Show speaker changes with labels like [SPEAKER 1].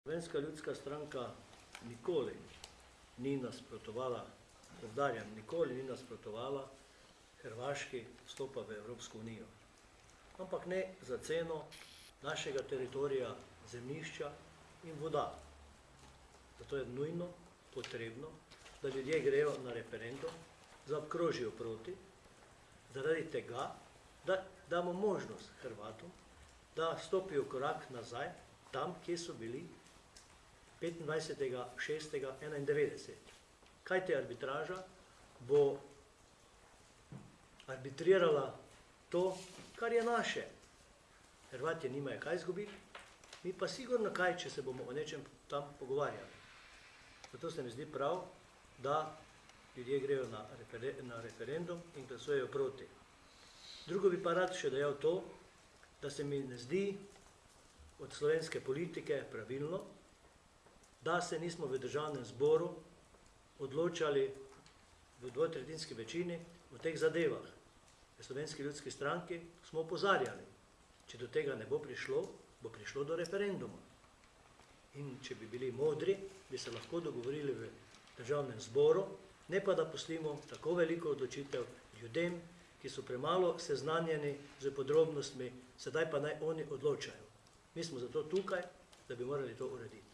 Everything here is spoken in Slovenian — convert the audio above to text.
[SPEAKER 1] Slovenska ljudska stranka nikoli ni nasprotovala, poudarjam, nikoli ni nasprotovala Hrvaški vstopa v Evropsko unijo. Ampak ne za ceno našega teritorija, zemljišča in voda. Zato je nujno potrebno, da ljudje grejo na referendum, zaobkrožijo proti, zaradi tega, da damo možnost Hrvatom, da stopijo korak nazaj tam, kje so bili 25.6.91. Kaj te arbitraža bo arbitrirala to, kar je naše. Hrvatje nimajo kaj izgubiti, mi pa sigurno kaj, če se bomo o nečem tam pogovarjali. Zato se mi zdi prav, da ljudje grejo na referendum in glasujejo proti. Drugo bi pa rad še dejal to, da se mi ne zdi od slovenske politike pravilno, da se nismo v državnem zboru odločali v dvotretjinski večini o teh zadevah. V Slovenski ljudski stranki smo opozarjali, če do tega ne bo prišlo, bo prišlo do referenduma. In če bi bili modri, bi se lahko dogovorili v državnem zboru, ne pa da pustimo tako veliko odločitev ljudem, ki so premalo seznanjeni z podrobnostmi, sedaj pa naj oni odločajo. Mi smo zato tukaj, da bi morali to urediti.